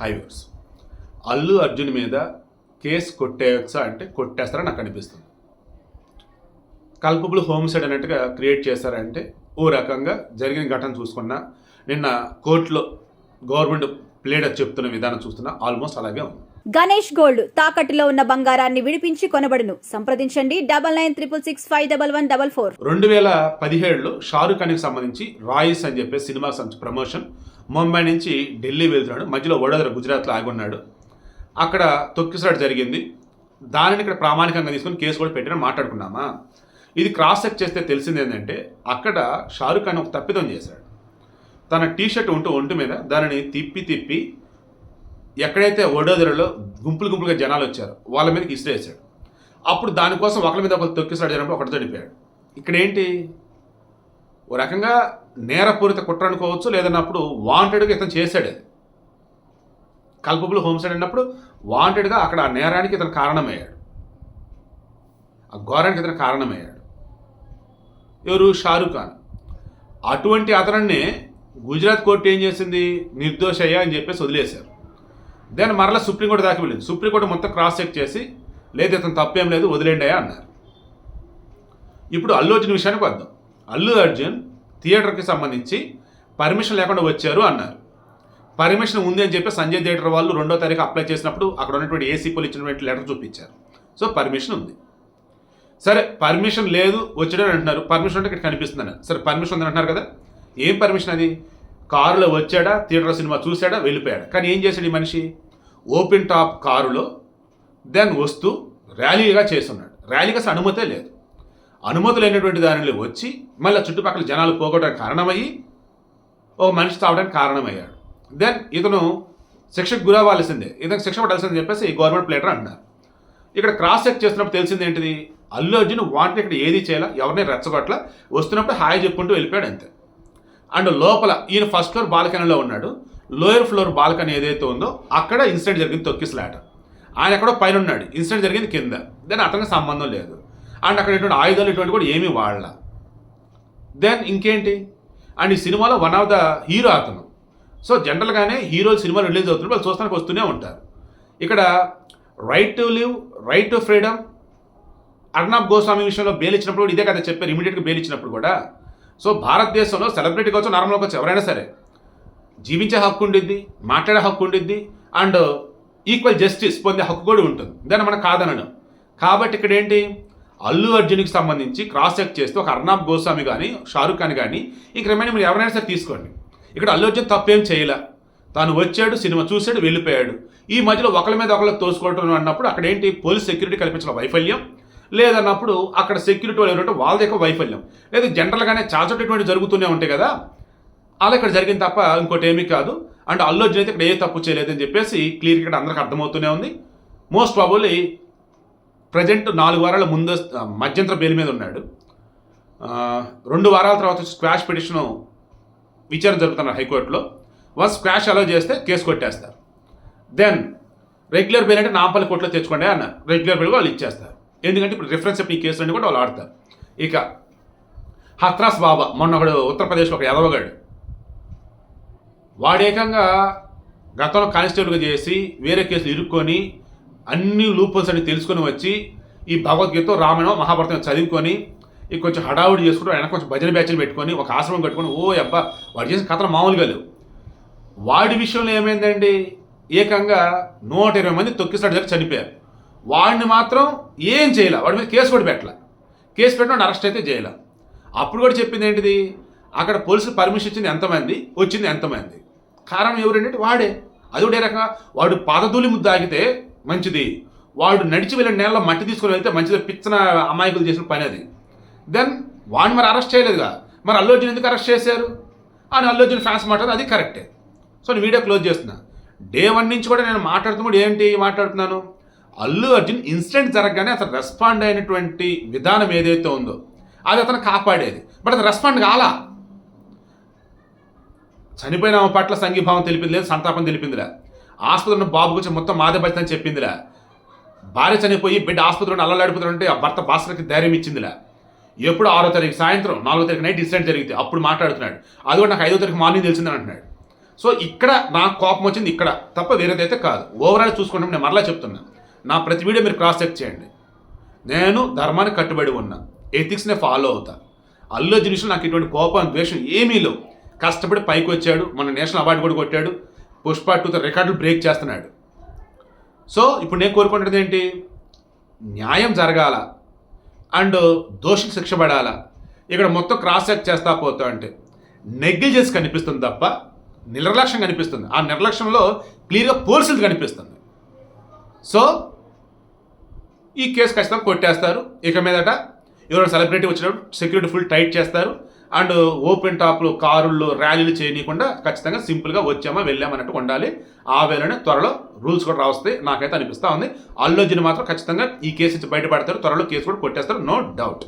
Highways Allu Arjun మీద case కొట్టేయచ్చా అంటే కొట్టేస్తారని నాకు అనిపిస్తుంది. కల్పబుల్ హోమ్సైడ్ అన్నట్టుగా క్రియేట్ చేశారంటే ఓ రకంగా జరిగిన ఘటన చూసుకున్నా, నిన్న కోర్టులో గవర్నమెంట్ ప్లేడర్ చెప్తున్న విధానం చూస్తున్నా ఆల్మోస్ట్ అలాగే ఉంది. గణేష్ గోల్డ్ తాకట్టులో ఉన్న బంగారాన్ని విడిపించి కొనబడును. సంప్రదించండి 9966611144. 2017లో షారుఖ్ ఖాన్కి సంబంధించి రాయిస్ అని చెప్పి సినిమా ప్రమోషన్ ముంబై నుంచి ఢిల్లీ వెళ్తున్నాడు. మధ్యలో వడోదర గుజరాత్లో ఆగి ఉన్నాడు. అక్కడ తొక్కిసలాట జరిగింది. దానిని ఇక్కడ ప్రామాణికంగా తీసుకొని కేసు కూడా పెట్టిన మాట్లాడుకున్నామా. ఇది క్రాస్ చెక్ చేస్తే తెలిసింది ఏంటంటే అక్కడ షారుఖ్ ఖాన్ ఒక తప్పిదం చేశాడు. తన టీషర్ట్ ఒంటి మీద దానిని తిప్పి ఎక్కడైతే వడోదరలో గుంపులుగా జనాలు వచ్చారో వాళ్ళ మీదకి ఇసిరేసాడు. అప్పుడు దానికోసం ఒకరి మీద ఒకరు తొక్కిసలాట జరిగినప్పుడు ఒకటి చనిపోయాడు. ఇక్కడ ఏంటి, ఓ రకంగా నేరపూరిత కుట్ర అనుకోవచ్చు, లేదన్నప్పుడు వాంటెడ్గా ఇతను చేశాడు. అది కల్పబుల్ హోమ్సైడ్ అన్నప్పుడు వాంటెడ్గా అక్కడ ఆ నేరానికి ఇతను కారణమయ్యాడు, ఆ ఘోరానికి ఇతను కారణమయ్యాడు. ఎవరు? షారుఖ్ ఖాన్. అటువంటి అతనినే గుజరాత్ కోర్టు ఏం చేసింది, నిర్దోషయ్యా అని చెప్పేసి వదిలేశారు. దెన్ మరలా సుప్రీంకోర్టు దాకా వెళ్ళింది. సుప్రీంకోర్టు మొత్తం క్రాస్ చెక్ చేసి లేదు ఇతను తప్పేం లేదు వదిలేండి అన్నారు. ఇప్పుడు అల్లు అర్జున్ విషయానికి వద్దాం. అల్లు అర్జున్ థియేటర్కి సంబంధించి పర్మిషన్ లేకుండా వచ్చారు అన్నారు. పర్మిషన్ ఉంది అని చెప్పి సంజయ్ థియేటర్ వాళ్ళు 2వ తారీఖు అప్లై చేసినప్పుడు అక్కడ ఉన్నటువంటి ఏసీపీలు ఇచ్చినటువంటి లెటర్ చూపించారు. సో పర్మిషన్ ఉంది. సరే పర్మిషన్ లేదు వచ్చాడని అంటున్నారు. పర్మిషన్ అంటే ఇక్కడ కనిపిస్తుంది అన్నారు. సరే పర్మిషన్ ఉందని అంటున్నారు కదా, ఏం పర్మిషన్ అది? కారులో వచ్చాడా, థియేటర్ సినిమా చూశాడా, వెళ్ళిపోయాడా. కానీ ఏం చేశాడు ఈ మనిషి? ఓపెన్ టాప్ కారులో దెన్ వస్తూ ర్యాలీగా చేస్తున్నాడు. ర్యాలీకి అసలు అనుమతే లేదు. అనుమతి లేనటువంటి దానిలో వచ్చి మళ్ళీ చుట్టుపక్కల జనాలు పోగొట్టడానికి కారణమయ్యి ఒక మనిషి తావడానికి కారణమయ్యాడు. దెన్ ఇతను శిక్షకు గురవ్వాల్సిందే, ఇతను శిక్ష పడాల్సిందని చెప్పేసి గవర్నమెంట్ ప్లేటర్ అంటున్నారు. ఇక్కడ క్రాస్ చెక్ చేస్తున్నప్పుడు తెలిసింది ఏంటిది, అల్లు అర్జున్ వాంటెడ్ ఇక్కడ ఏది చేయాలా, ఎవరిని రెచ్చగొట్ల, వస్తున్నప్పుడు హాయ్ చెప్పుకుంటూ వెళ్ళిపోయాడు అంతే. అండ్ లోపల ఈయన ఫస్ట్ ఫ్లోర్ బాల్కనీలో ఉన్నాడు. లోయర్ ఫ్లోర్ బాల్కనీ ఏదైతే ఉందో అక్కడ ఇన్సిడెంట్ జరిగింది, తొక్కిసలాట. ఆయన ఎక్కడో పైన ఉన్నాడు, ఇన్సిడెంట్ జరిగింది కింద. దెన్ అతనికి సంబంధం లేదు. అండ్ అక్కడ ఇటువంటి ఆయుధాలు ఇటువంటి కూడా ఏమీ వాడాల. దెన్ ఇంకేంటి, అండ్ ఈ సినిమాలో వన్ ఆఫ్ ద హీరో అతను. సో జనరల్గానే హీరోలు సినిమాలు రిలీజ్ అవుతున్నారు, వాళ్ళు చూస్తానికి వస్తూనే ఉంటారు. ఇక్కడ right to live, right to freedom, Arnab Goswami విషయంలో బెయిల్ ఇచ్చినప్పుడు కూడా ఇదే కదా చెప్పారు, ఇమీడియట్గా బెయిల్ ఇచ్చినప్పుడు కూడా. సో భారతదేశంలో సెలబ్రిటీ కావచ్చు, నార్మల్ కావచ్చు, ఎవరైనా సరే జీవించే హక్కు ఉండిద్ది, మాట్లాడే హక్కు ఉండిద్ది, అండ్ ఈక్వల్ జస్టిస్ పొందే హక్కు కూడా ఉంటుంది. దాన్ని మనం కాదనడం. కాబట్టి ఇక్కడ ఏంటి, అల్లు అర్జున్కి సంబంధించి క్రాస్ చెక్ చేస్తే ఒక అర్నాబ్ గోస్వామి కానీ షారుఖ్ ఖాన్ కానీ ఇంక రిమైనింగ్ మీరు ఎవరైనా సరే తీసుకోండి. ఇక్కడ అల్లు అర్జున్ తప్పేం చేయలే, తాను వచ్చాడు, సినిమా చూశాడు, వెళ్ళిపోయాడు. ఈ మధ్యలో ఒకరి మీద ఒకరికి తోసుకోవడం అన్నప్పుడు అక్కడ ఏంటి, పోలీస్ సెక్యూరిటీ కల్పించిన వైఫల్యం, లేదన్నప్పుడు అక్కడ సెక్యూరిటీ వాళ్ళు ఎవరంటే వాళ్ళ యొక్క వైఫల్యం, లేదా జనరల్గానే చాచోటటువంటి జరుగుతూనే ఉంటాయి కదా, అలా ఇక్కడ జరిగింది తప్ప ఇంకోటి ఏమీ కాదు. అండ్ అల్లు అర్జున్ అయితే ఇక్కడ ఏ తప్పు చేయలేదని చెప్పేసి క్లియర్ ఇక్కడ అందరికి అర్థమవుతూనే ఉంది. మోస్ట్ ప్రాబబ్లీ ప్రజెంట్ 4 వారాల ముందు మధ్యంతర బెయిల్ మీద ఉన్నాడు. 2 వారాల తర్వాత స్క్వాష్ పిటిషన్ విచారణ జరుగుతున్నారు హైకోర్టులో. వన్స్ స్క్వాష్ అలౌ చేస్తే కేసు కొట్టేస్తారు. దెన్ రెగ్యులర్ బెయిల్ అంటే నాంపల్లి కోర్టులో తెచ్చుకోండి అన్నారు. రెగ్యులర్ బెయిల్ వాళ్ళు ఇచ్చేస్తారు. ఎందుకంటే ఇప్పుడు రిఫరెన్స్ చెప్పి ఈ కేసులన్నీ కూడా వాళ్ళు ఆడతారు. ఇక హత్రాస్ బాబా మొన్న ఒకడు ఉత్తరప్రదేశ్లో ఒక ఎదవగాడు, వాడేకంగా గతంలో కానిస్టేబుల్గా చేసి వేరే కేసులు ఇరుక్కొని అన్ని లూపోల్స్ అని తెలుసుకొని వచ్చి ఈ భగవద్గీత, రామాయణం, మహాభారతం చదువుకొని ఇక కొంచెం హడావుడి చేసుకుంటూ ఆయన కొంచెం భజన బ్యాచ్లు పెట్టుకొని ఒక ఆశ్రమం కట్టుకొని ఓ అబ్బా వాడు చేసిన కథలు మామూలుగా లేవు. వాడి విషయంలో ఏమైందండి, ఏకంగా 120 మంది తొక్కిసలాట జరిగి చనిపోయారు. వాడిని మాత్రం ఏం చేయాల, వాడి మీద కేసు కూడా పెట్టాల. కేసు పెట్టిన అరెస్ట్ అయితే చేయాల. అప్పుడు కూడా చెప్పింది ఏంటిది, అక్కడ పోలీసులు పర్మిషన్ ఇచ్చింది ఎంతమంది, వచ్చింది ఎంతమంది, కారణం ఎవరంటే వాడే. అది కూడా ఏ రకంగా, వాడు పాదధూళి ముద్ద ఆగితే మంచిది, వాడు నడిచి వెళ్ళిన నేలలో మట్టి తీసుకొని వెళ్తే మంచిది, పిచ్చన అమాయకులు చేసిన పని అది. దెన్ వాడిని మరి అరెస్ట్ చేయలేదుగా, మరి అల్లు అర్జున్ ఎందుకు అరెస్ట్ చేశారు అని అల్లు అర్జున్ ఫ్యాన్స్ మాట్లాడు, అది కరెక్టే. సో నేను వీడియో క్లోజ్ చేస్తున్నా. డే 1 నుంచి కూడా నేను మాట్లాడుతున్నప్పుడు ఏంటి మాట్లాడుతున్నాను, అల్లు అర్జున్ ఇన్సిడెంట్ జరగగానే అతను రెస్పాండ్ అయినటువంటి విధానం ఏదైతే ఉందో అది అతను కాపాడేది. బట్ అతను రెస్పాండ్ కాలా. చనిపోయిన పట్ల సంఘీభావం తెలిపింది లేదు, సంతాపం తెలిపిందిరా. ఆసుపత్రి ఉన్న బాబు గురించి మొత్తం మాదే బాధ్యత అని చెప్పిందిరా. భార్య చనిపోయి బిడ్డ ఆసుపత్రిలో అల్లలాడిపోతాడంటే ఆ భర్త భాస్కర్కి ధైర్యం ఇచ్చిందిరా. ఎప్పుడు 6వ తారీఖు సాయంత్రం 4వ తారీఖు నైట్ ఇన్సిడెంట్ జరిగితే అప్పుడు మాట్లాడుతున్నాడు. అది కూడా నాకు 5వ తారీఖు మార్నింగ్ తెలిసిందని అంటున్నాడు. సో ఇక్కడ నాకు కోపం వచ్చింది ఇక్కడ తప్ప వేరేదైతే కాదు. ఓవరాల్ చూసుకుంటే నేను మరలా చెప్తున్నా, నా ప్రతి వీడియో మీరు క్రాస్ చెక్ చేయండి. నేను ధర్మానికి కట్టుబడి ఉన్నా, ఎథిక్స్నే ఫాలో అవుతా. అల్లు అర్జున్ విషయంలో నాకు ఇటువంటి కోపం ద్వేషం ఏమీ లేవు. కష్టపడి పైకి వచ్చాడు, మన నేషనల్ అవార్డు కూడా కొట్టాడు, పుష్ప 2 రికార్డులు బ్రేక్ చేస్తున్నాడు. సో ఇప్పుడు నేను కోరుకుంటున్నది ఏంటి, న్యాయం జరగాల అండ్ దోషికి శిక్ష పడాలా. ఇక్కడ మొత్తం క్రాస్ చెక్ చేస్తా పోతా అంటే నెగ్లిజెన్స్ కనిపిస్తుంది తప్ప నిర్లక్ష్యం కనిపిస్తుంది. ఆ నిర్లక్ష్యంలో క్లియర్గా పోలీసులు కనిపిస్తుంది. సో ఈ కేసు ఖచ్చితంగా కొట్టేస్తారు. ఇక మీదట ఎవరైనా సెలబ్రిటీ వచ్చినప్పుడు సెక్యూరిటీ ఫుల్ టైట్ చేస్తారు అండ్ ఓపెన్ టాప్లు కారుల్లో ర్యాలీలు చేయనీయకుండా ఖచ్చితంగా సింపుల్గా వచ్చామా వెళ్ళామన్నట్టు ఉండాలి. ఆ వేళనే త్వరలో రూల్స్ కూడా రావస్తాయి నాకైతే అనిపిస్తూ ఉంది. అల్లు అర్జున్ మాత్రం ఖచ్చితంగా ఈ కేసు నుంచి బయటపడతారు, త్వరలో కేసు కూడా కొట్టేస్తారు, నో డౌట్.